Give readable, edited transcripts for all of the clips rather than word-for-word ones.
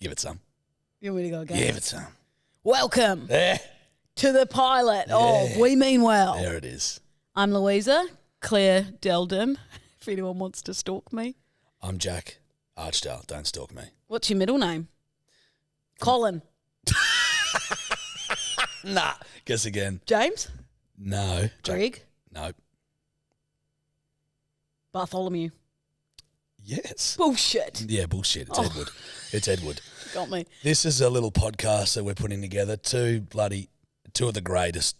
Give it some. You want me to go again? Give it some. Welcome There. to the pilot of We Mean Well. There it is. I'm Louisa, Claire Delden, if anyone wants to stalk me. I'm Jack Archdale. Don't stalk me. What's your middle name? Colin. Nah. Guess again. James? No. Greg? No. Bartholomew? Yes. Bullshit. Yeah, bullshit. It's Edward. It's Edward. Got me. This is a little podcast that we're putting together. Two of the greatest,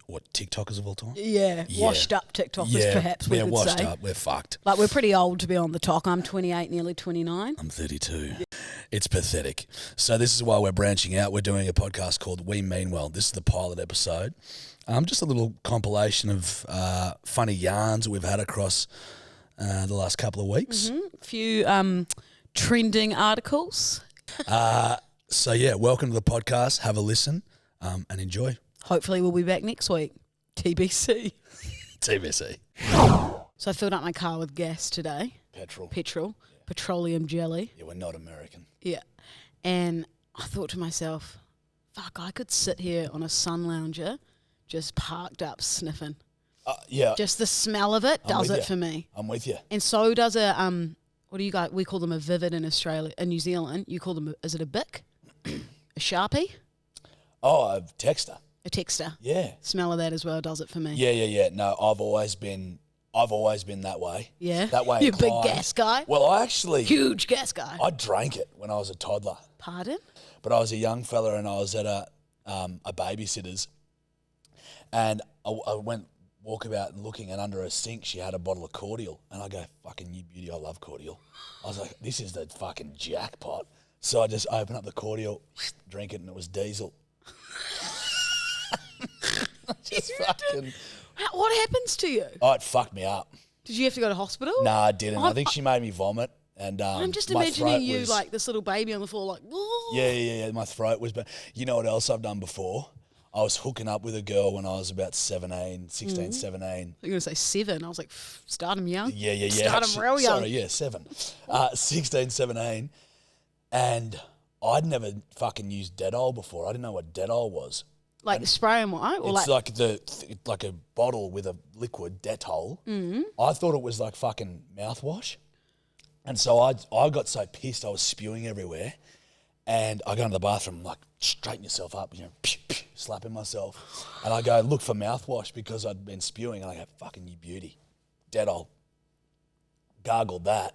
TikTokers of all time? Yeah, washed up TikTokers, perhaps we could washed say. up. We're fucked. Like, we're pretty old to be on the talk. I'm 28, nearly 29. I'm 32. Yeah. It's pathetic. So this is why we're branching out. We're doing a podcast called We Mean Well. This is the pilot episode. Just a little compilation of funny yarns we've had across the last couple of weeks. Mm-hmm. A few trending articles. So, welcome to the podcast. Have a listen and enjoy. Hopefully we'll be back next week. TBC. TBC. So I filled up my car with gas today. Petrol. Yeah. Petroleum jelly. Yeah, we're not American. Yeah. And I thought to myself, fuck, I could sit here on a sun lounger just parked up sniffing. Yeah. Just the smell of it does it for me. I'm with you. And so does a, what do you guys, we call them a Vivid in Australia, in New Zealand. You call them, is it a Bic? A Sharpie? Oh, a texter. A texter. Yeah. Smell of that as well does it for me. Yeah. No, I've always been that way. Yeah? That way. You're a big gas guy? Well, I actually... Huge gas guy. I drank it when I was a toddler. Pardon? But I was a young fella and I was at a babysitter's and I went walkabout and looking, and under her sink she had a bottle of cordial, and I go, fucking you beauty, I love cordial. I was like, this is the fucking jackpot. So I just opened up the cordial, drink it, and it was diesel. Just fucking... What happens to you? Oh, it fucked me up. Did you have to go to hospital? Nah, I didn't. I think she made me vomit. And I'm just my imagining you was, like this little baby on the floor like... Yeah. My throat was... You know what else I've done before? I was hooking up with a girl when I was about 16, 17. You're going to say 7. I was like, start them young. Yeah. Start them real young. Sorry, 7. 16, 17. And I'd never fucking used Dettol before. I didn't know what Dettol was. Like the spray and white? Or it's like a bottle with a liquid Dettol. Mm-hmm. I thought it was like fucking mouthwash. And so I got so pissed I was spewing everywhere. And I go into the bathroom, like, straighten yourself up, slapping myself. And I go, look for mouthwash because I'd been spewing. And I go, fucking you beauty. Dettol. Gargled that.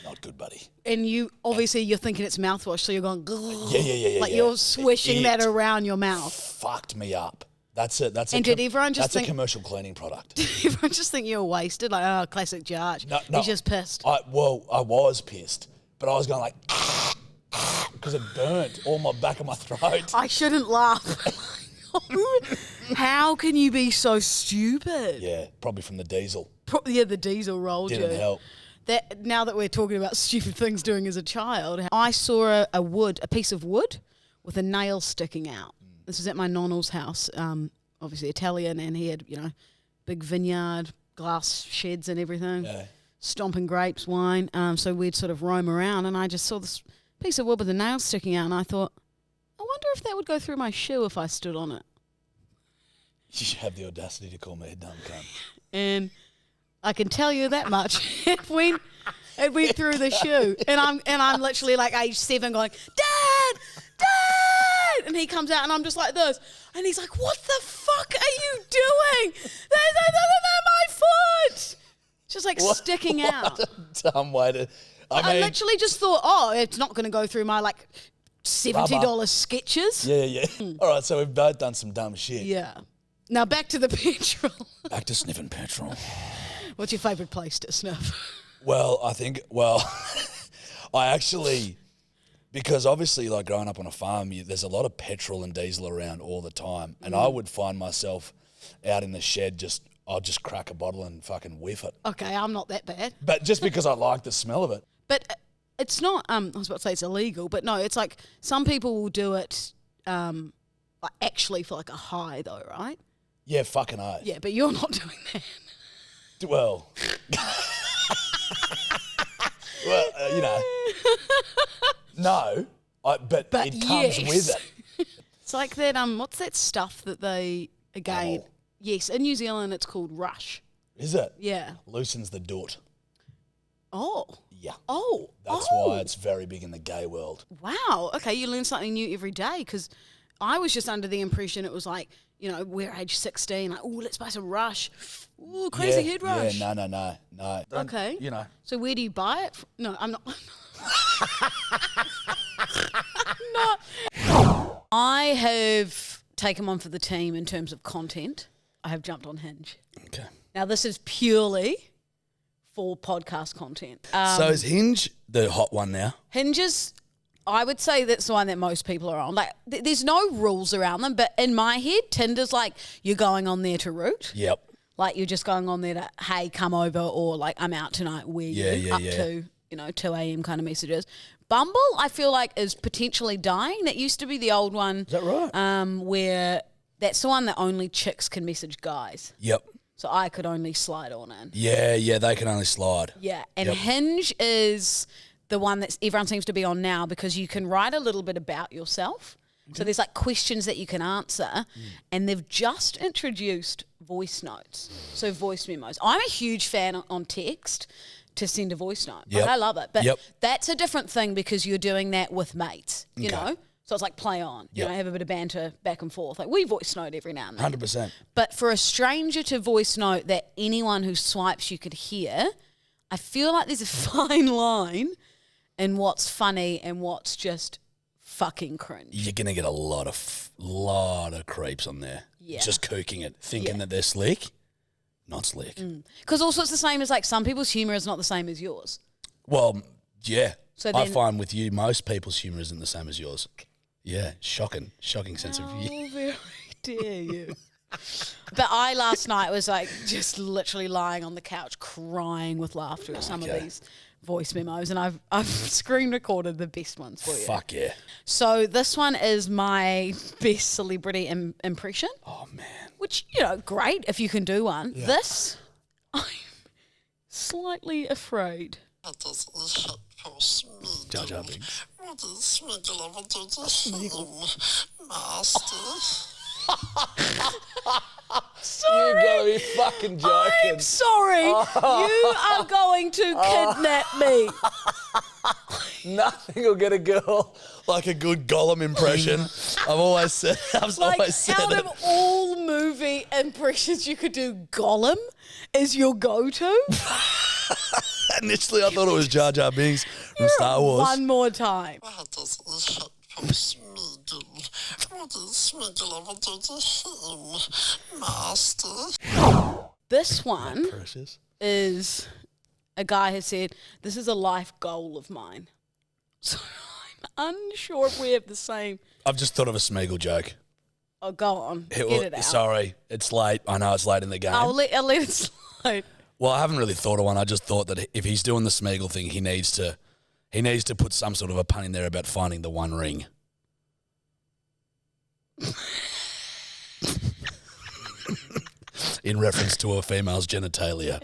Not good, buddy. And you're thinking it's mouthwash, so you're going, Yeah. like you're swishing that around your mouth. Fucked me up. That's it. Did everyone just think... a commercial cleaning product. Did everyone just think you were wasted? Like, oh, classic Jarch. No. He's just pissed. I was pissed. But I was going like... because it burnt all my back of my throat. I shouldn't laugh. How can you be so stupid? Yeah, probably from the diesel. The diesel rolled you. Didn't help. Now that we're talking about stupid things doing as a child, I saw a piece of wood with a nail sticking out. This was at my nonno's house, obviously Italian, and he had, big vineyard, glass sheds and everything, stomping grapes, wine. So we'd sort of roam around, and I just saw this piece of wood with a nail sticking out, and I thought, I wonder if that would go through my shoe if I stood on it. You have the audacity to call me a dumb cunt. And I can tell you that much. It went through the shoe, and I'm literally like age 7, going, Dad, and he comes out, and I'm just like this, and he's like, what the fuck are you doing? My foot, just like sticking out. What a dumb way to. I literally just thought, oh, it's not going to go through my like $70 Skechers. Yeah. All right, so we've both done some dumb shit. Yeah. Now back to the petrol. Back to sniffing petrol. What's your favourite place to sniff? Well, I actually, because obviously like growing up on a farm, there's a lot of petrol and diesel around all the time. And I would find myself out in the shed I'll just crack a bottle and fucking whiff it. Okay, I'm not that bad. But just because I like the smell of it. But it's not, I was about to say it's illegal, but no, it's like some people will do it like actually for like a high though, right? Yeah, fucking oath. Yeah, but you're not doing that. Well, no. But it comes with it. It's like that. What's that stuff that they again? Oh. Yes, in New Zealand it's called rush. Is it? Yeah. Loosens the doot. Oh. Yeah. Oh. That's why it's very big in the gay world. Wow. Okay, you learn something new every day. Because I was just under the impression it was like, we're age 16. Like, let's buy some rush. Ooh, crazy head rush. Yeah. No. Okay. So where do you buy it? No, I'm not. No. I have taken one for the team in terms of content. I have jumped on Hinge. Okay. Now, this is purely for podcast content. So is Hinge the hot one now? Hinge is, I would say that's the one that most people are on. Like, there's no rules around them, but in my head, Tinder's like you're going on there to root. Yep. Like you're just going on there to, hey, come over, or like I'm out tonight, where you up to, 2 a.m. kind of messages. Bumble, I feel like, is potentially dying. That used to be the old one. Is that right? Where that's the one that only chicks can message guys. Yep. So I could only slide on in. Yeah, they can only slide. Yeah, and Hinge is the one that everyone seems to be on now because you can write a little bit about yourself. So there's like questions that you can answer, and they've just introduced voice notes, so voice memos. I'm a huge fan on text to send a voice note. Yep. Like, I love it, but Yep. that's a different thing because you're doing that with mates, you know? So it's like play on, Yep. have a bit of banter back and forth. Like we voice note every now and then. 100%. But for a stranger to voice note that anyone who swipes you could hear, I feel like there's a fine line in what's funny and what's just fucking cringe. You're going to get a lot of creeps on there. Yeah. Just kooking it, thinking that they're slick. Not slick. Because also it's the same as like some people's humour is not the same as yours. Well, yeah. So I then- find with you, most people's humour isn't the same as yours. Yeah, shocking sense of you. Oh, very dare you. But I last night was like just literally lying on the couch crying with laughter at some of these voice memos, and I've screen recorded the best ones for you. Fuck yeah. So this one is my best celebrity impression. Oh, man. Which, great if you can do one. Yeah. This, I'm slightly afraid. Jar Jar Binks. Sorry. You're going to be fucking joking. I'm sorry. You are going to kidnap me. Nothing will get a girl like a good Gollum impression. I've always said out it. of all movie impressions you could do, Gollum is your go-to? Initially, I thought it was Jar Jar Binks from Star Wars. One more time. This one is a guy who said, this is a life goal of mine. So I'm unsure if we have the same. I've just thought of a Smeagol joke. Oh, go on. Get it out. Sorry, it's late. I know it's late in the game. I'll let it slide. Well, I haven't really thought of one. I just thought that if he's doing the Smeagol thing, he needs to put some sort of a pun in there about finding the one ring. In reference to a female's genitalia.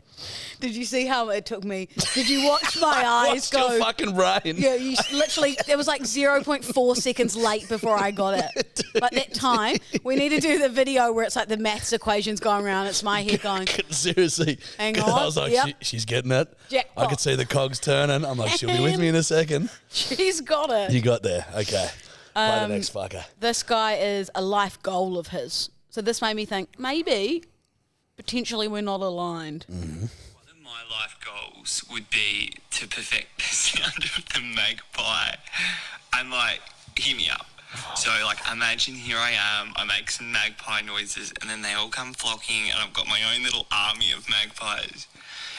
Did you see how it took me? Did you watch my eyes go? What's your fucking brain? Yeah, you literally, it was like 0.4 seconds late before I got it. Like that time, we need to do the video where it's like the maths equations going around. It's my head going. Seriously. Hang on. I was like, she's getting it. Jackpot. I could see the cogs turning. I'm like, she'll be with me in a second. She's got it. You got there. Okay. Play the next fucker. This guy is a life goal of his. So this made me think, maybe, potentially we're not aligned. Mm-hmm. One of my life goals would be to perfect the sound of the magpie. And, hear me out. So, imagine here I am, I make some magpie noises, and then they all come flocking, and I've got my own little army of magpies.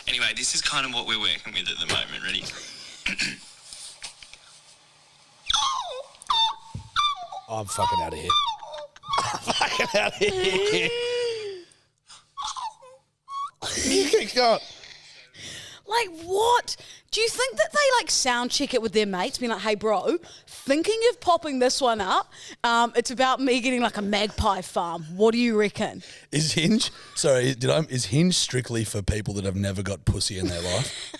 Anyway, this is kind of what we're working with at the moment. Ready? I'm fucking out of here. I'm fucking out of here. You keep going. Like, what? Do you think that they, sound check it with their mates, being like, hey, bro, thinking of popping this one up, it's about me getting, a magpie farm. What do you reckon? Is Hinge strictly for people that have never got pussy in their life?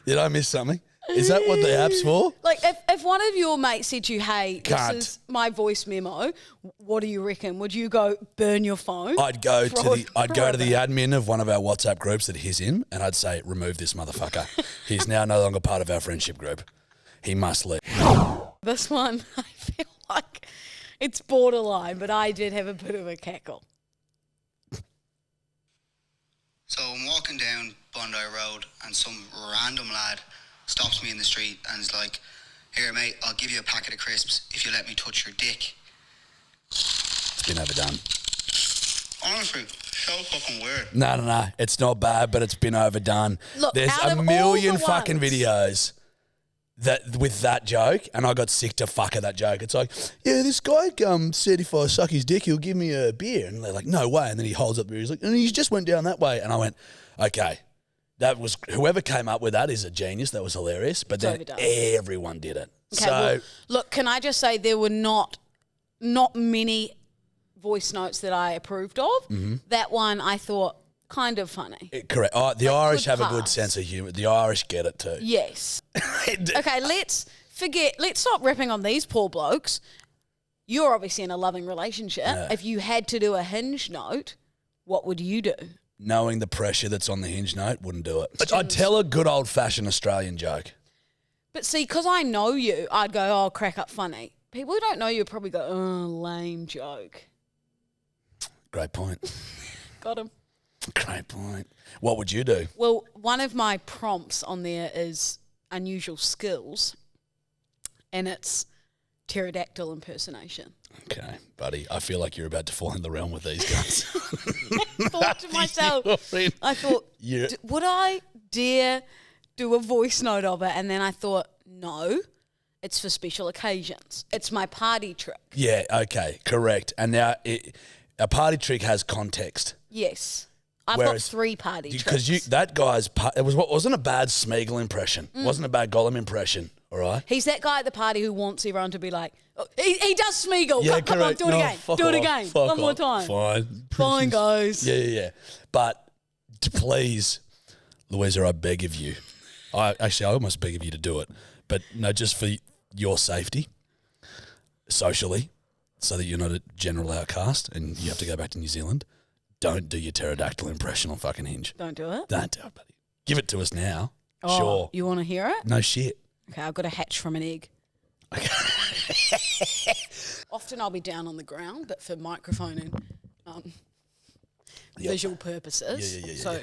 Did I miss something? Is that what the app's for? Like, if one of your mates said to you, hey, Can't. this is my voice memo, what do you reckon? Would you go burn your phone? I'd go to the it admin of one of our WhatsApp groups that he's in, and I'd say, remove this motherfucker. He's now no longer part of our friendship group. He must leave. This one, I feel like it's borderline, but I did have a bit of a cackle. So I'm walking down Bondi Road and some random lad stops me in the street and is like, here mate, I'll give you a packet of crisps if you let me touch your dick. It's been overdone. Honestly, so fucking weird. No. It's not bad, but it's been overdone. Look, there's out of a all million the fucking ones- videos that with that joke, and I got sick to fuck of that joke. It's like, yeah, this guy said if I suck his dick, he'll give me a beer. And they're like, no way. And then he holds up the beer. He's like, and he just went down that way. And I went, okay. That was, whoever came up with that is a genius. That was hilarious. But then overdone. everyone did it. Okay, So, well, look, can I just say there were not many voice notes that I approved of. Mm-hmm. That one I thought kind of funny. correct. Oh, the Irish good have a good pass. sense of humour. The Irish get it too. Yes. Okay, let's stop ripping on these poor blokes. You're obviously in a loving relationship. Yeah. If you had to do a hinge note, what would you do? Knowing the pressure that's on the hinge note, wouldn't do it. But I'd tell a good old-fashioned Australian joke. But see, because I know you, I'd go, oh, crack up funny. People who don't know you would probably go, oh, lame joke. Great point. Got him. Great point. What would you do? Well, one of my prompts on there is unusual skills, and it's pterodactyl impersonation. Okay, buddy. I feel like you're about to fall in the realm with these guys. I thought to myself, I thought, Yeah. would I dare do a voice note of it? And then I thought, no, it's for special occasions. It's my party trick. Yeah, okay, correct. And now a party trick has context. Yes. I've got Whereas 3 party tricks. Because that guy's, wasn't a bad Smeagol impression. Wasn't a bad Gollum impression, all right? He's that guy at the party who wants everyone to be like, oh, he does Smeagol. Yeah, Come on, correct. do it No, again. fuck Do it off. again. Fuck One more off. time. Fine. Fine, guys. Yeah. But please, Louisa, I beg of you. I almost beg of you to do it. But no, just for your safety, socially, so that you're not a general outcast and you have to go back to New Zealand, don't do your pterodactyl impression on fucking Hinge. Don't do it. Don't do it, buddy. Give it to us now. Oh, Sure. You want to hear it? No shit. Okay, I've got to hatch from an egg. Often I'll be down on the ground, but for microphone and Yep. visual purposes. Yeah. So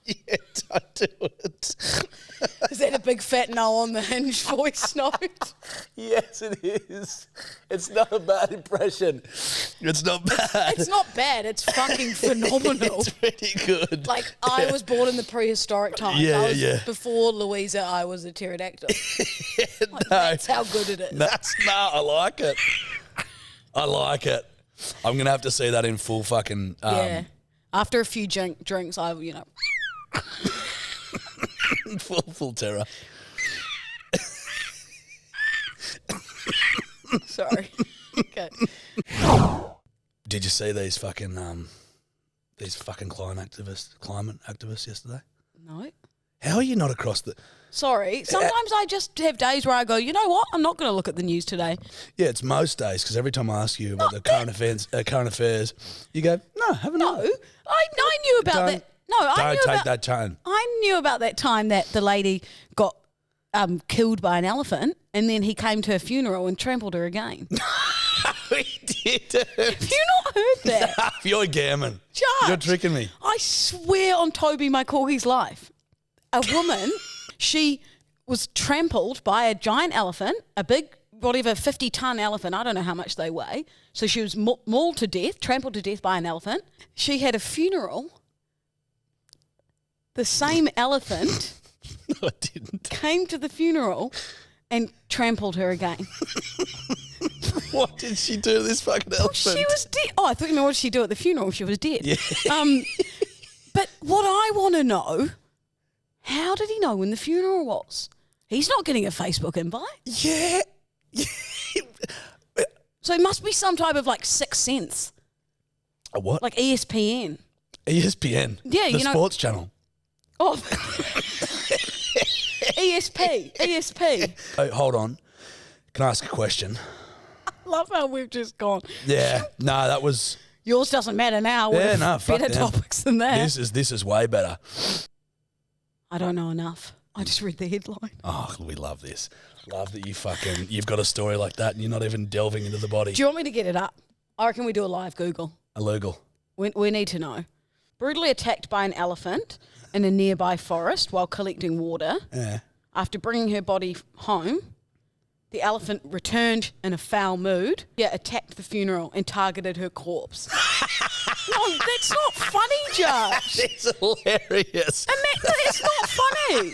Yeah, don't do it. is that a big fat no on the Hinge voice note? Yes, it is. It's not a bad impression. It's not bad. It's not bad. It's fucking phenomenal. It's pretty good. Like, I was born in the prehistoric times. Yeah, I was, yeah. Before Louisa, I was a pterodactyl. Like, No. that's how good it is. I like it. I like it. I'm going to have to see that in full fucking... Yeah. After a few drinks, I, full terror. Sorry. Okay. Did you see these fucking climate activists yesterday? No. How are you not across the... Sorry. Sometimes I just have days where I go, you know what? I'm not going to look at the news today. Yeah, it's most days, because every time I ask you about the current affairs, you go, no, haven't No. I knew about Don't- that. No, I Don't knew take about that tone. I knew about that time that the lady got killed by an elephant, and then he came to her funeral and trampled her again. We didn't. Have you not heard that? You're gammon. Jarch, You're tricking me. I swear on Toby, my corgi's life. A woman, she was trampled by a giant elephant, a big, whatever, 50-ton elephant. I don't know how much they weigh. So she was mauled to death, trampled to death by an elephant. She had a funeral. The same elephant No, I didn't. came to the funeral and trampled her again. What did she do to this fucking elephant? She was dead. Oh, I thought you meant what did she do at the funeral? She was dead. Yeah. But what I want to know, how did he know when the funeral was? He's not getting a Facebook invite. Yeah. So it must be some type of like sixth sense. A what? Like ESPN. ESPN. Yeah, the you know- sports channel. Oh. ESP. Oh, hold on. Can I ask a question? Love how we've just gone. Yeah. No, that was. Yours doesn't matter now. Yeah, no, fuck better them. topics than that. This is way better. I don't know enough. I just read the headline. Oh, we love this. Love that you've got a story like that and you're not even delving into the body. Do you want me to get it up? I reckon we do a live Google. Illegal. We need to know. Brutally attacked by an elephant in a nearby forest while collecting water. Yeah. After bringing her body home, the elephant returned in a foul mood. Yeah, attacked the funeral and targeted her corpse. No, that's not funny, Jarch. It's hilarious. It's not funny.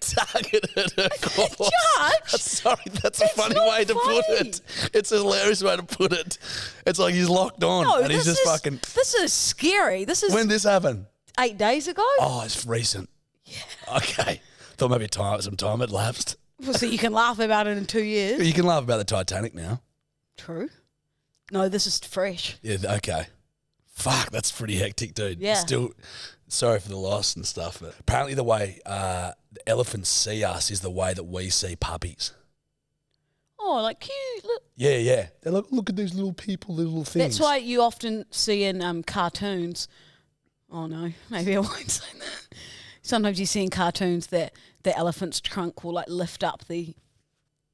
Targeted her corpse. Jarch! Sorry, that's a funny not way to funny. put it. It's a hilarious way to put it. It's like he's locked on No, and he's just fucking. This is scary. This is When did this happen? 8 days ago. Oh, it's recent. Yeah. Okay. Thought maybe some time had lapsed. Well, so you can laugh about it in 2 years. You can laugh about the Titanic now. True. No, this is fresh. Yeah, okay. Fuck, that's pretty hectic, dude. Yeah. Still, sorry for the loss and stuff. But apparently the way the elephants see us is the way that we see puppies. Oh, like cute. Look. Yeah. They're like, look at these little people, little things. That's why you often see in cartoons. Oh no, maybe I won't say that. Sometimes you see in cartoons that the elephant's trunk will like lift up the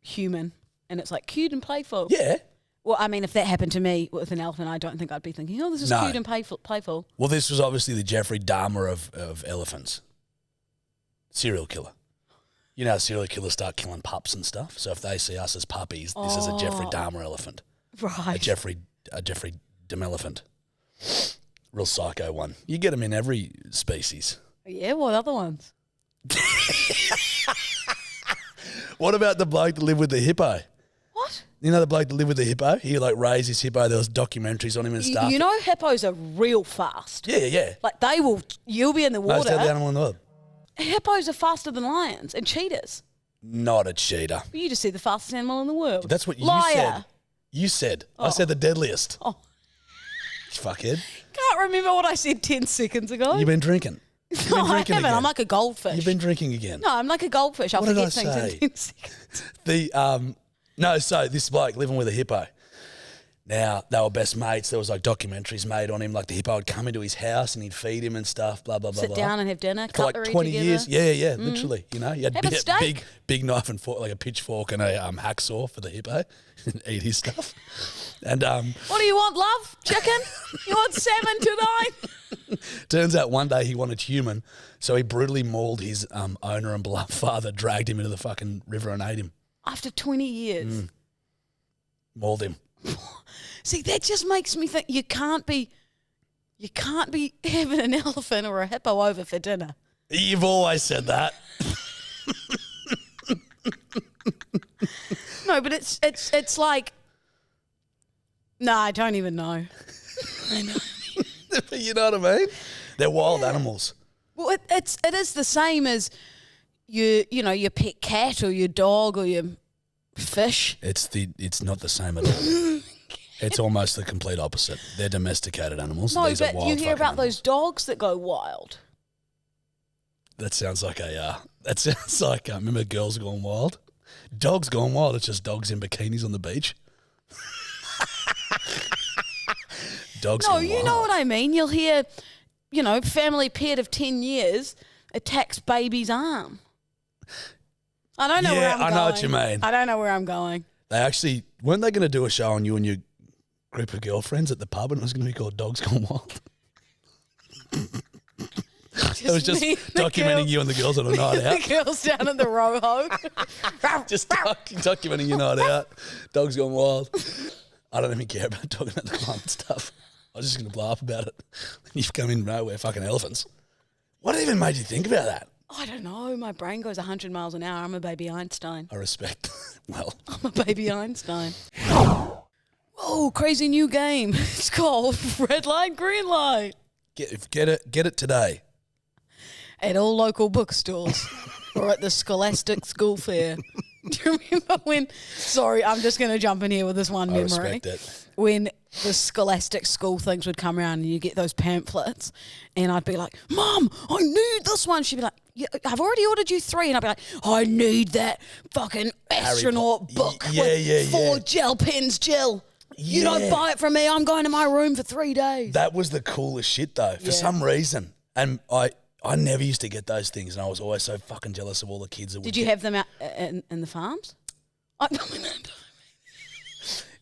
human, and it's like cute and playful. Yeah. Well, I mean, if that happened to me with an elephant, I don't think I'd be thinking, "Oh, this is No. cute and playful." Well, this was obviously the Jeffrey Dahmer of elephants. Serial killer. You know how serial killers start killing pups and stuff? So if they see us as puppies, this is a Jeffrey Dahmer elephant. Right. A Jeffrey Dahmer. Real psycho one. You get them in every species. Yeah. What other ones? What about the bloke that lived with the hippo? What? You know the bloke that lived with the hippo? He like raised his hippo. There was documentaries on him and stuff. You know, hippos are real fast. Yeah. Like you'll be in the Most deadly water. animal in the world. Hippos are faster than lions and cheetahs. Not a cheetah. You just see the fastest animal in the world. That's what you Liar. said. You said. I said the deadliest. Oh. Fuckhead. Can't remember what I said 10 seconds ago. You've been drinking. You've No, been I drinking haven't. again. I'm like a goldfish. You've been drinking again. No, I'm like a goldfish. I'll What did forget I things say? in 10 seconds. So this bloke living with a hippo. Now, they were best mates. There was like documentaries made on him. Like the hippo would come into his house and he'd feed him and stuff, blah, blah, blah, Sit blah. down and have dinner, For like cutlery 20 together. years. Yeah, literally. You know, you had Have a steak. big knife and fork, like a pitchfork and a hacksaw for the hippo and eat his stuff. And What do you want, love? Chicken? You want salmon tonight? turns out one day he wanted human, so he brutally mauled his owner and beloved father, dragged him into the fucking river and ate him. After 20 years. Mauled him. See, that just makes me think you can't be having an elephant or a hippo over for dinner. You've always said that. No, but it's like, no, I don't even know. I know. You know what I mean? They're wild animals. Well, it is the same as your pet cat or your dog or your fish. It's not the same at all. It's almost the complete opposite. They're domesticated animals. No, These are but wild you hear fucking about animals. those dogs that go wild. That sounds like remember Girls Gone Wild? Dogs Gone Wild. It's just dogs in bikinis on the beach. Dogs No, Gone you Wild. know what I mean. You'll hear, family pet of 10 years attacks baby's arm. I don't know where I'm Yeah, I going. know what you mean. I don't know where I'm going. They actually weren't they going to do a show on you and your group of girlfriends at the pub, and it was going to be called Dogs Gone Wild. It was just me and the documenting girls. you and the girls on a night out. The girls down in the Roho. Just documenting your night out. Dogs Gone Wild. I don't even care about talking about the climate stuff. I was just going to blow up about it. You've come in nowhere, fucking elephants. What even made you think about that? I don't know. My brain goes 100 miles an hour. I'm a baby Einstein. I respect. Well, I'm a baby Einstein. Whoa, crazy new game. It's called Red Light, Green Light. get it today. At all local bookstores or at the Scholastic School Fair. Do you remember when? Sorry, I'm just going to jump in here with this one I memory. respect it. When the scholastic school things would come around and you get those pamphlets, and I'd be like, "Mum, I need this one." She'd be like, "Yeah, I've already ordered you 3," and I'd be like, "I need that fucking astronaut book with 4 gel pens, Jill. You don't buy it from me. I'm going to my room for 3 days." That was the coolest shit though, for some reason. And I never used to get those things, and I was always so fucking jealous of all the kids that would. Did you have them out in the farms?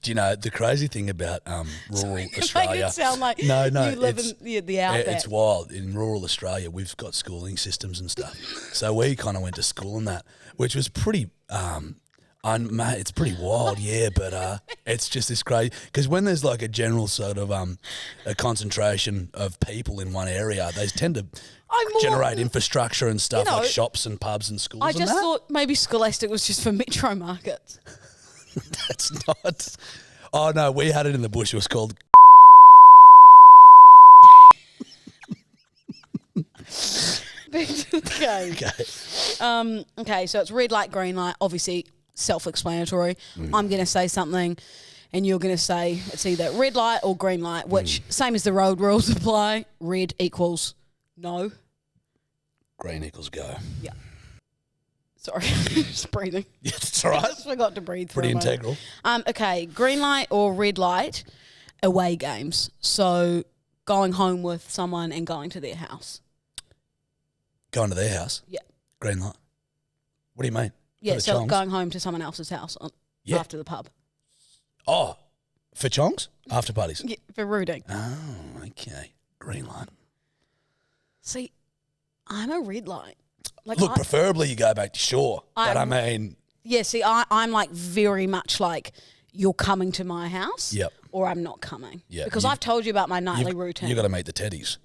Do you know the crazy thing about rural Australia? Make it sound like no, you live in the outback. It's wild. In rural Australia, we've got schooling systems and stuff. So we kind of went to school and that, which was pretty. Mate, it's pretty wild, yeah. But it's just this crazy because when there's like a general sort of a concentration of people in one area, they tend to generate infrastructure and stuff like shops and pubs and schools. I just thought maybe Scholastic was just for metro markets. That's not. Oh no, we had it in the bush. It was called. Back to the game. Okay. Okay, so it's red light, green light. Obviously, self-explanatory. I'm going to say something, and you're going to say it's either red light or green light. Which same as the road rules apply. Red equals no. Green equals go. Yeah. Sorry, just breathing. Yeah, it's all right. I just forgot to breathe. Pretty integral. Okay, green light or red light, away games. So going home with someone and going to their house. Going to their house? Yeah. Green light. What do you mean? Yeah, For the so chongs? going home to someone else's house after the pub. Oh, for chongs? After parties? Yeah, for rooting. Oh, okay. Green light. See, I'm a red light. Like Look, preferably you go back to shore. But I mean... Yeah, see, I'm like very much like you're coming to my house or I'm not coming. Yep. Because I've told you about my nightly routine. You've got to meet the teddies.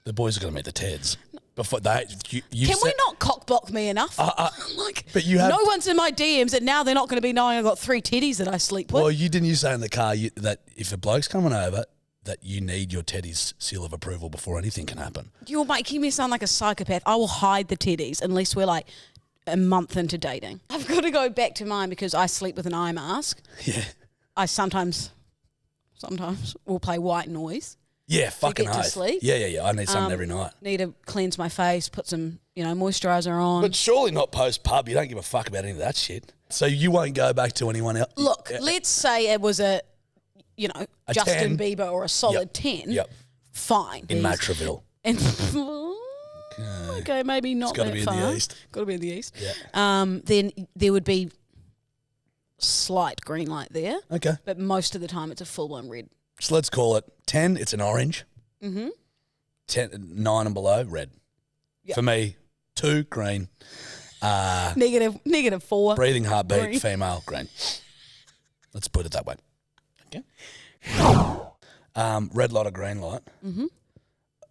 The boys are going to meet the teds. Before they, Can we not cockblock me enough? Like, but you have... No one's in my DMs and now they're not going to be knowing I've got 3 teddies that I sleep with. Well, didn't you say in the car that if a bloke's coming over, that you need your teddy's seal of approval before anything can happen? You're making me sound like a psychopath. I will hide the teddies unless we're like a month into dating. I've got to go back to mine because I sleep with an eye mask. Yeah. I sometimes will play white noise. Yeah, fucking get to oath. sleep. Yeah. I need something every night. Need to cleanse my face, put some, moisturiser on. But surely not post-pub. You don't give a fuck about any of that shit. So you won't go back to anyone else? Look, let's say it was a Justin 10. Bieber or a solid 10. Yep. Fine. In Matraville. And okay, maybe not It's got to that be far. in the east. Got to be in the east. Yeah. Then there would be slight green light there. Okay. But most of the time it's a full-on red. So let's call it 10, it's an orange. 9 and below, red. Yep. For me, 2, green. Negative 4. Breathing heartbeat, Green. female, green. Let's put it that way. Okay. Red light or green light.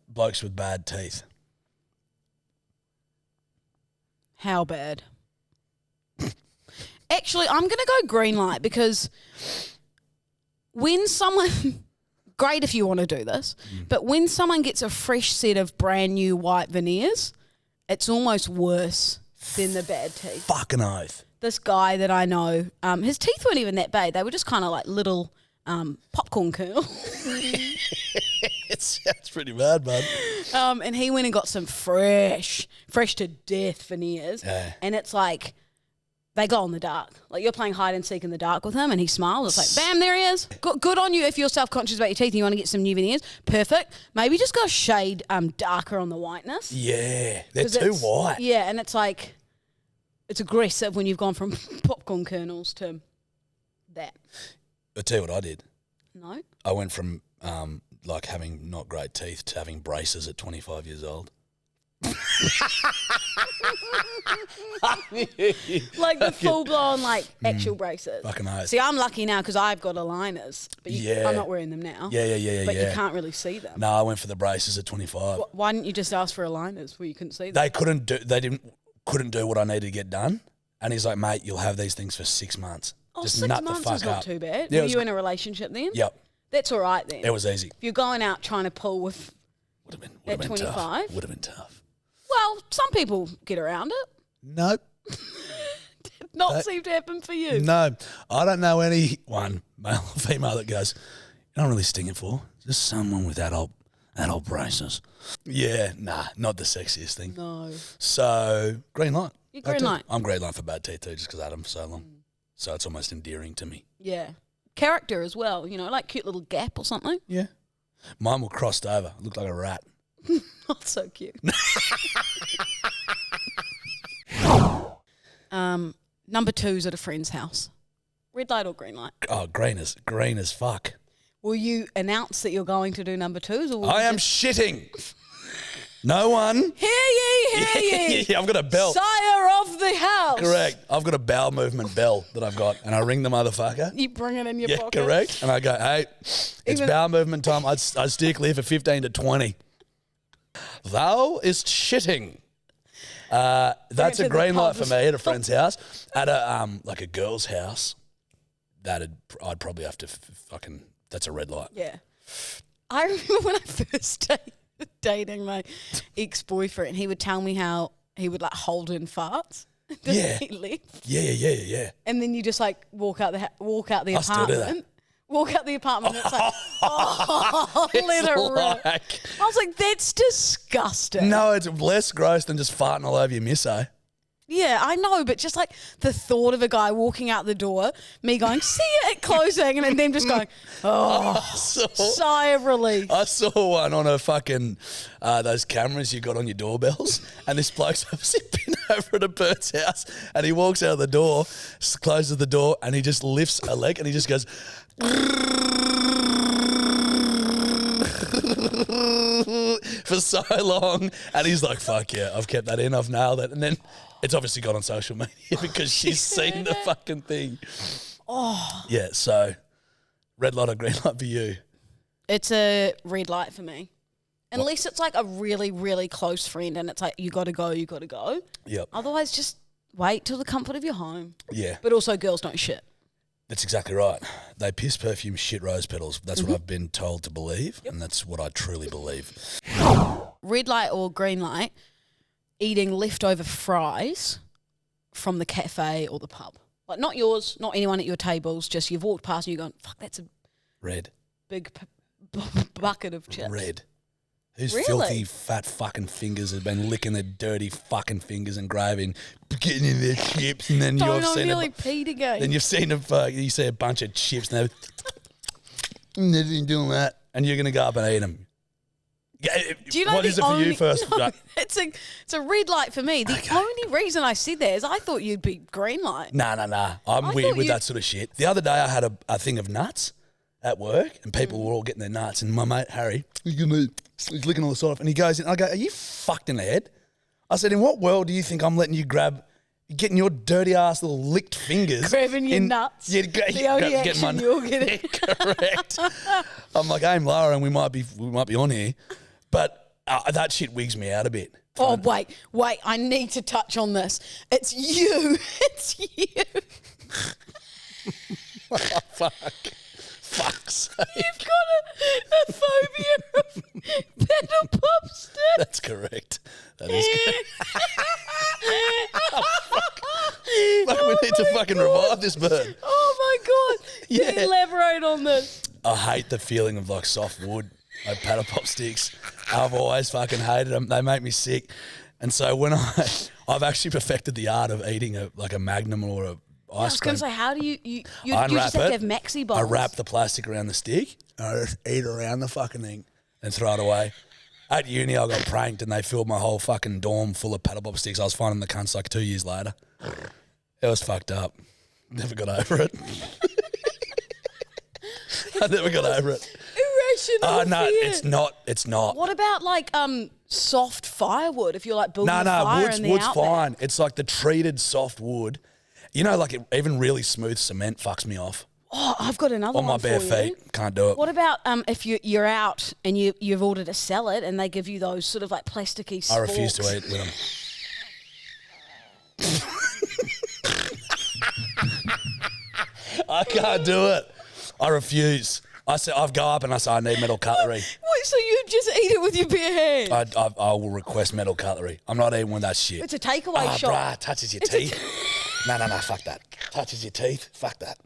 Blokes with bad teeth. How bad? Actually, I'm going to go green light because when someone... Great if you want to do this, but when someone gets a fresh set of brand new white veneers, it's almost worse than the bad teeth. Fucking oath. This guy that I know, his teeth weren't even that bad. They were just kind of like little popcorn kernels. It sounds pretty bad, bud. And he went and got some fresh to death veneers. Yeah. And it's like, they glow in the dark. Like you're playing hide and seek in the dark with him and he smiles. It's like, bam, there he is. Good on you if you're self-conscious about your teeth and you want to get some new veneers. Perfect. Maybe just go a shade darker on the whiteness. Yeah, they're too white. Yeah, and it's like, it's aggressive when you've gone from popcorn kernels to that. I'll tell you what I did. No? I went from like having not great teeth to having braces at 25 years old. Like the full-blown, like, actual braces. Fucking oath. See, I'm lucky now because I've got aligners, but I'm not wearing them now. Yeah. But you can't really see them. No, I went for the braces at 25. Why didn't you just ask for aligners where you couldn't see them? They couldn't do what I needed to get done. And he's like, mate, you'll have these things for 6 months. Oh, Just 6 nut months the fuck is not up. too bad. Yeah, Were you in a relationship then? Yep. That's all right then. It was easy. If you're going out trying to pull with Would have at been 25? tough. Would have been tough. Well, some people get around it. Nope. not seem to happen for you. No, I don't know anyone, male or female, that goes, you know what I'm really stinging for? Just someone with adult braces. Yeah, nah, not the sexiest thing. No. So, green light. You're green light. I'm green light for bad teeth too, just because I had them for so long. So it's almost endearing to me. Yeah. Character as well, like cute little gap or something. Yeah. Mine were crossed over. Looked like a rat. Not so cute. Number 2's at a friend's house. Red light or green light? Oh, green as fuck. Will you announce that you're going to do number 2's? Or will I you am shitting. No one. Hear ye. Yeah, I've got a bell. Sire of the house. Correct. I've got a bowel movement bell that I've got, and I ring the motherfucker. You bring it in your pocket. Yeah, correct. And I go, hey, it's bowel movement time. I'd steer clear for 15 to 20. Thou is shitting. That's a green light for me at a friend's house. At a girl's house, I'd probably have to fucking. That's a red light. Yeah. I remember when I first started dating my ex-boyfriend, he would tell me how he would hold in farts. Yeah. He left. Yeah. And then you just walk out the apartment. I still do that. Walk out the apartment and it's like, oh, let it rip. I was like, that's disgusting. No, it's less gross than just farting all over your misso. Yeah, I know, but just the thought of a guy walking out the door, me going, see you at closing, and then just going, sigh of relief. I saw one on a fucking, those cameras you got on your doorbells, and this bloke's obviously been over at a bird's house, and he walks out of the door, closes the door, and he just lifts a leg, and he just goes, for so long, and he's like, fuck yeah, I've kept that in, I've nailed it. And then it's obviously got on social media because she's seen the fucking thing. Oh. Yeah, so red light or green light for you? It's a red light for me. Unless it's a really, really close friend and it's you got to go. Yep. Otherwise, just wait till the comfort of your home. Yeah. But also, girls don't shit. That's exactly right. They piss, perfume, shit rose petals. That's what I've been told to believe, and that's what I truly believe. Red light or green light, eating leftover fries from the cafe or the pub. Not yours, not anyone at your tables, just you've walked past and you're going, fuck, that's a red big bucket of chips. Red. Whose Really? filthy, fat fucking fingers have been licking their dirty fucking fingers and graving, getting in their chips, and then Don't I nearly peed again. Then you've seen you see a bunch of chips and they're doing that, and you're gonna go up and eat them. Do you know what is it for you first? No, it's a red light for me. The only reason I said that is I thought you'd be green light. Nah. I'm weird with that sort of shit. The other day I had a thing of nuts at work, and people were all getting their nuts, and my mate Harry, he's licking all the side off, and he goes in, I go, are you fucked in the head? I said, in what world do you think I'm letting you getting your dirty ass little licked fingers, grabbing your nuts? Yeah, the only action you're getting. Correct. I'm like, aim lower, and we might be on here, but that shit wigs me out a bit. Oh wait, I need to touch on this. It's you. It's you. Oh, fuck. Fuck's sake. You've got a phobia of pedal pop sticks. That's correct. That is correct. Fuck, we need to fucking revive this bird. Oh my god. Yeah. Elaborate on this. I hate the feeling of soft wood, paddle pop sticks. I've always fucking hated them. They make me sick. And so when I've actually perfected the art of eating a Magnum or a ice cream. I was going to say, how do you unwrap just have to have maxi bowls. I wrap the plastic around the stick, and I just eat around the fucking thing and throw it away. At uni, I got pranked, and they filled my whole fucking dorm full of paddle pop sticks. I was finding the cunts 2 years later. It was fucked up. Never got over it. I never got over it. Irrational no, fear. it's not. What about soft firewood? If you're building a fire in the wood's outback? fine. It's the treated soft wood. You know, even really smooth cement fucks me off. Oh, I've got another on one my bare for feet. you. Can't do it. What about if you're out and you've ordered a salad and they give you those sort of plasticky sporks? I refuse to eat with them. I can't do it. I refuse. I go up and I say I need metal cutlery. Wait, so you just eat it with your bare hand? I will request metal cutlery. I'm not eating with that shit. It's a takeaway shop. Bruh, touches your teeth. No, fuck that. Touches your teeth, fuck that.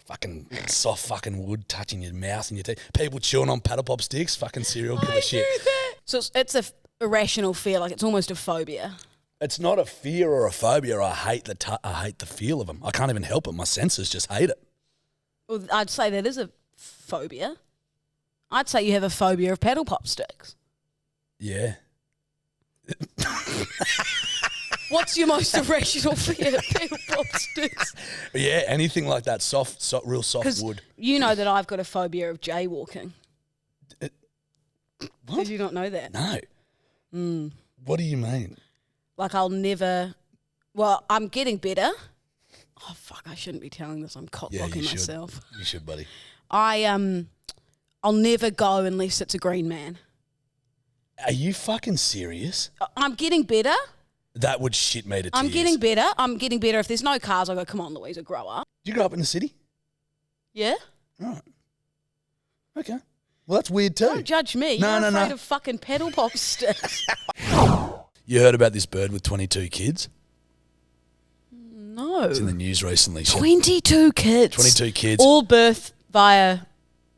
Fucking soft fucking wood touching your mouth and your teeth. People chewing on paddle pop sticks, fucking serial killer shit. So it's a irrational fear, like it's almost a phobia. It's not a fear or a phobia. I hate the feel of them. I can't even help it. My senses just hate it. Well, I'd say that is a phobia. I'd say you have a phobia of paddle pop sticks. Yeah. What's your most irrational fear? Paddle pop sticks. Yeah, anything like that, real soft wood. You know that I've got a phobia of jaywalking. What? Did you not know that? No. What do you mean? Like I'll never. Well, I'm getting better. Oh fuck! I shouldn't be telling this. I'm cock-blocking myself. You should, buddy. I'll never go unless it's a green man. Are you fucking serious? I'm getting better. That would shit me to tears. I'm getting better. I'm getting better. If there's no cars, I go, come on, Louisa, grow up. Did you grow up in the city? Yeah. Right. Okay. Well, that's weird too. Don't judge me. You're afraid of fucking paddle pop sticks. You heard about this bird with 22 kids? No. It's in the news recently. 22 kids. 22 kids. All birth via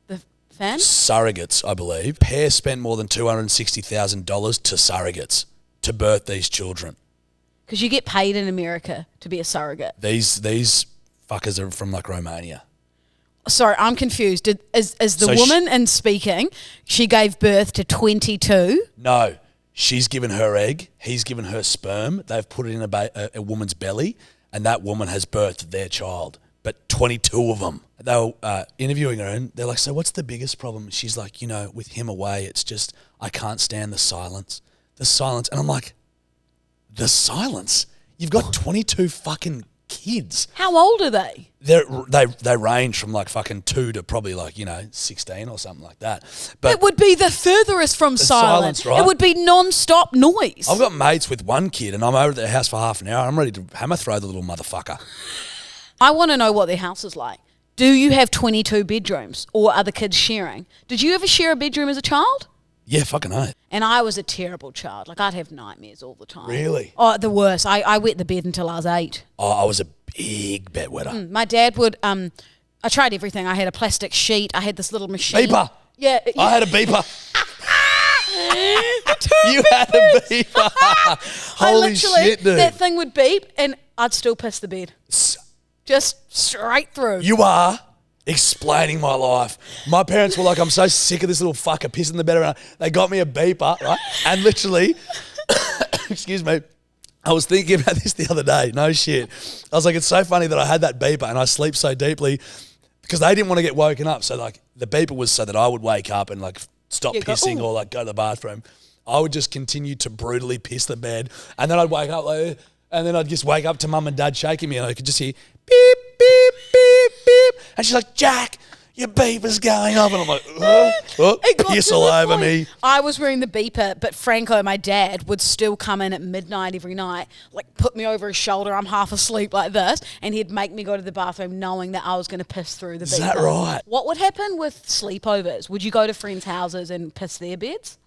the fan? Surrogates, I believe. Pair spent more than $260,000 to surrogates to birth these children. Because you get paid in America to be a surrogate. These fuckers are from like Romania. Sorry, I'm confused. Is the woman in speaking, she gave birth to 22? No. She's given her egg. He's given her sperm. They've put it in a woman's belly, and that woman has birthed their child. But 22 of them. They were interviewing her, and they're like, so what's the biggest problem? She's like, with him away, it's just, I can't stand the silence. The silence. And I'm like, the silence? You've got 22 fucking kids. How old are they? They range from like fucking 2 to probably like 16 or something like that. But it would be the furthest from silence, right? It would be non-stop noise. I've got mates with one kid, and I'm over at their house for half an hour. I'm ready to hammer throw the little motherfucker. I want to know what their house is like. Do you have 22 bedrooms, or are the kids sharing? Did you ever share a bedroom as a child? Yeah, fucking oath. And I was a terrible child. Like, I'd have nightmares all the time. Really? Oh, the worst. I wet the bed until I was 8. Oh, I was a big bedwetter. My dad would, I tried everything. I had a plastic sheet. I had this little machine. Beeper. Yeah. I had a beeper. You had a beeper. Holy shit, dude. That thing would beep and I'd still piss the bed. Just straight through. You are explaining my life. My parents were like, I'm so sick of this little fucker pissing the bed around. They got me a beeper, right? And literally, excuse me, I was thinking about this the other day. No shit. I was like, it's so funny that I had that beeper and I sleep so deeply because they didn't want to get woken up. So like the beeper was so that I would wake up and like stop pissing or like go to the bathroom. I would just continue to brutally piss the bed, and then I'd wake up like, and then I'd just wake up to mum and dad shaking me, and I could just hear beep, beep, beep, beep. And she's like, Jack, your beeper's going off. And I'm like, piss all over me. I was wearing the beeper, but Franco, my dad, would still come in at midnight every night, like put me over his shoulder. I'm half asleep like this, and he'd make me go to the bathroom knowing that I was going to piss through the beeper. Is that right? What would happen with sleepovers? Would you go to friends' houses and piss their beds?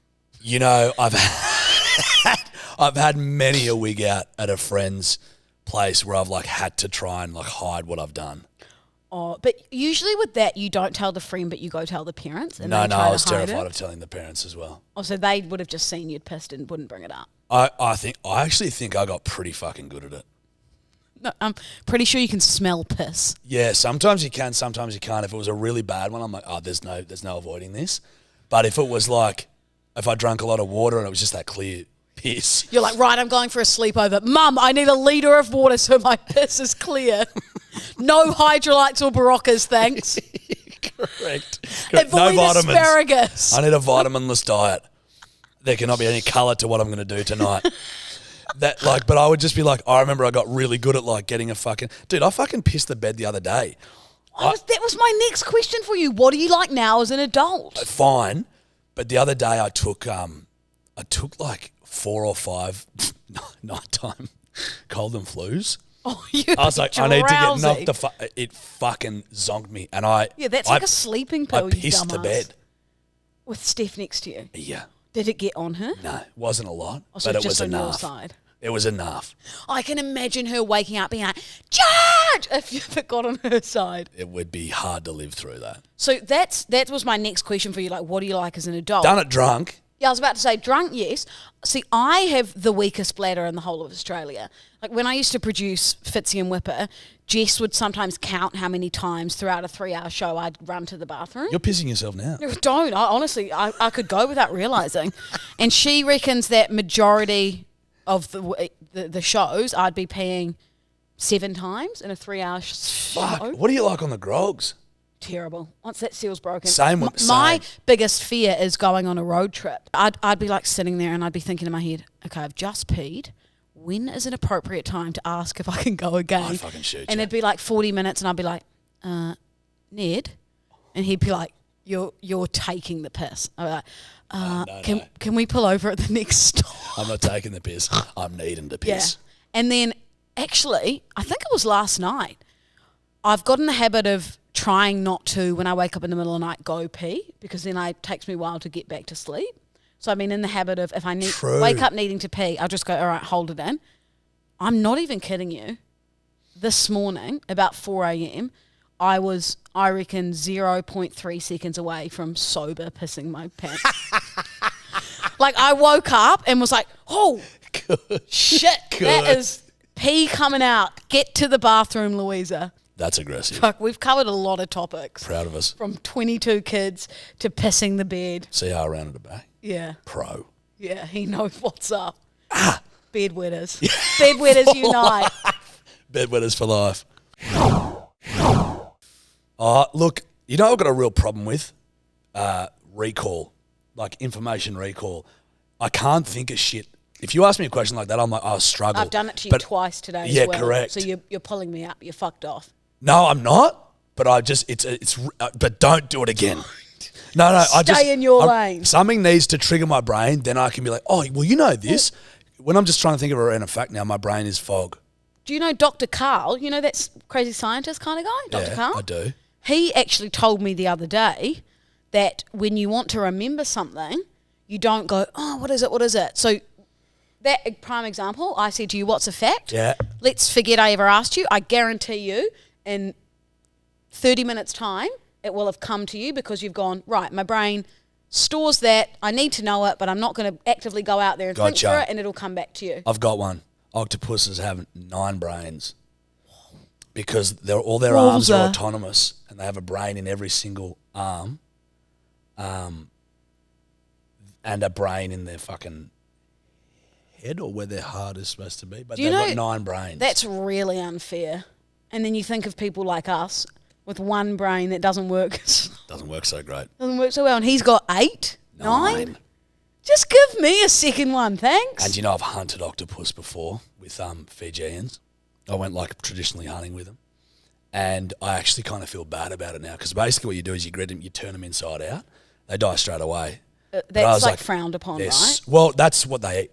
I've had many a wig out at a friend's place where I've like had to try and like hide what I've done. Oh, but usually with that, you don't tell the friend, but you go tell the parents. And No, I was hide terrified it. of telling the parents as well. Oh, so they would have just seen you'd pissed and wouldn't bring it up. I actually think I got pretty fucking good at it. No, I'm pretty sure you can smell piss. Yeah, sometimes you can, sometimes you can't. If it was a really bad one, I'm like, oh, there's no avoiding this. But if it was like, if I drank a lot of water and it was just that clear piss. You're like, right, I'm going for a sleepover. Mum, I need a litre of water so my piss is clear. No hydrolytes or Baroccas, thanks. Correct. Avoid No vitamins. asparagus. I need a vitaminless diet. There cannot be any colour to what I'm going to do tonight. But I would just be like, I remember I got really good at like getting a fucking... Dude, I fucking pissed the bed the other day. That was my next question for you. What are you like now as an adult? Fine. But the other day I took like 4 or 5 nighttime cold and flus. Oh, you I was like, I need to get knocked it fucking zonked me. And that's like a sleeping pill, I pissed the bed. With Steph next to you. Yeah. Did it get on her? No, it wasn't a lot, Oh, so but it just was on your enough. side. It was enough. I can imagine her waking up being like, Jarch! If it got on her side. It would be hard to live through that. So that was my next question for you. Like, what do you like as an adult? Done it drunk. Yeah, I was about to say drunk, yes. See, I have the weakest bladder in the whole of Australia. Like when I used to produce Fitzy and Whipper, Jess would sometimes count how many times throughout a 3-hour show I'd run to the bathroom. You're pissing yourself now. Don't. Honestly, I could go without realising. And she reckons that majority of the shows I'd be peeing 7 times in a 3-hour show. Fuck. What do you like on the grogs? Terrible. Once that seal's broken. My biggest fear is going on a road trip. I'd be like sitting there and I'd be thinking in my head, okay, I've just peed. When is an appropriate time to ask if I can go again? I'd fucking shoot and you. it'd be like 40 minutes and I'd be like, Ned? And he'd be like, you're taking the piss. I'd be like, No. Can we pull over at the next stop? I'm not taking the piss. I'm needing the piss. Yeah. And then actually, I think it was last night, I've got in the habit of trying not to, when I wake up in the middle of the night, go pee, because then it takes me a while to get back to sleep. So I've been in the habit of, if I wake up needing to pee, I'll just go, all right, hold it in. I'm not even kidding you. This morning, about 4 a.m., I was, I reckon, 0.3 seconds away from sober pissing my pants. Like, I woke up and was like, oh, shit, that is pee coming out. Get to the bathroom, Louisa. That's aggressive. Fuck, we've covered a lot of topics. Proud of us. From 22 kids to pissing the bed. See how I rounded it back? Yeah. Pro. Yeah, he knows what's up. Bedwetters. Bedwetters unite. Bedwetters for life. Oh, look, you know I've got a real problem with recall, like information recall. I can't think of shit. If you ask me a question like that, I'm like, I'll struggle. I've done it to you twice today as well. Correct. So you're pulling me up. You're fucked off. No, I'm not. But I just, but don't do it again. No, Stay in your lane. Something needs to trigger my brain, then I can be like, oh, well, you know this. When I'm just trying to think of a random fact now, my brain is fog. Do you know Dr. Carl? You know that crazy scientist kind of guy? Dr. Carl? I do. He actually told me the other day that when you want to remember something, you don't go, oh, what is it? So that prime example, I said to you, what's a fact? Yeah. Let's forget I ever asked you. I guarantee you in 30 minutes' time, it will have come to you because you've gone, right, my brain stores that. I need to know it, but I'm not going to actively go out there and think through it, and it'll come back to you. I've got one. Octopuses have 9 brains because all their arms are autonomous and they have a brain in every single arm and a brain in their fucking head or where their heart is supposed to be. But they've got 9 brains. That's really unfair. And then you think of people like us with one brain that doesn't work. Doesn't work so great. Doesn't work so well. And he's got 8, 9. Just give me a second one, thanks. And you know I've hunted octopus before with Fijians. I went like traditionally hunting with them. And I actually kind of feel bad about it now because basically what you do is you grit them, you turn them inside out. They die straight away. That's like frowned upon, right? Well, that's what they eat.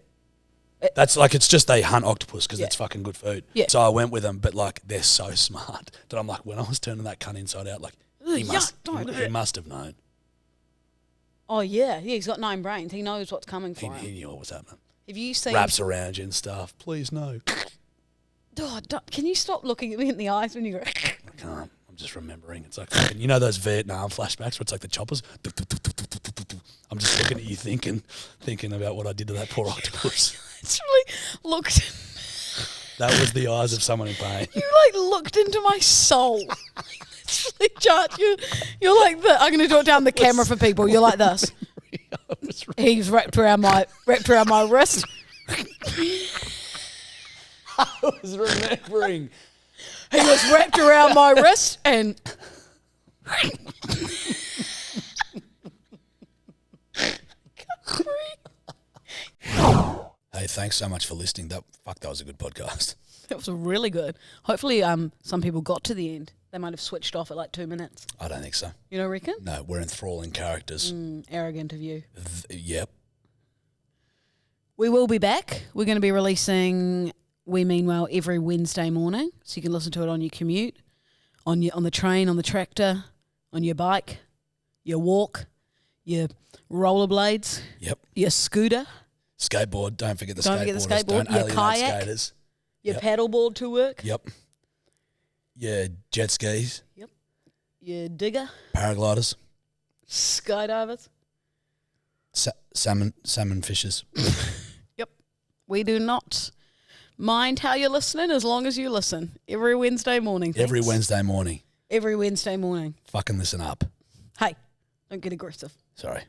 That's like, it's just they hunt octopus because it's fucking good food. Yeah. So I went with them, but like they're so smart that I'm like, when I was turning that cunt inside out, like he must have known. Oh yeah, he's got 9 brains. He knows what's coming for him. He knew what was happening. Have you seen wraps around you and stuff? Please no. Oh, can you stop looking at me in the eyes when you go? I can't. I'm just remembering. It's like fucking, you know those Vietnam flashbacks where it's like the choppers. I'm just looking at you thinking about what I did to that poor octopus. It's really looked. That was the eyes of someone in pain. You like looked into my soul. Literally, Jarch, you're like the. I'm going to draw it down the camera for people. You're like this. He's wrapped around my wrist. I was remembering. He was wrapped around my wrist and. Hey, thanks so much for listening. That was a good podcast. That was really good. Hopefully, some people got to the end. They might have switched off at like 2 minutes. I don't think so. You don't reckon? No, we're enthralling characters. Arrogant of you. Yep. We will be back. We're going to be releasing We Meanwhile every Wednesday morning, so you can listen to it on your commute, on the train, on the tractor, on your bike, your walk, your rollerblades, yep, your scooter. Skateboard. Don't forget the Don't skateboarders. forget the skateboard. Don't Your alienate kayak. skaters. Your Yep. paddleboard to work. Yep. Yeah, jet skis, Yep. Your digger. paragliders, Skydivers. salmon fishers. Yep. We do not mind how you're listening as long as you listen. Every Wednesday morning. Every thanks. Wednesday morning. Every Wednesday morning. Fucking listen up. Hey, don't get aggressive. Sorry.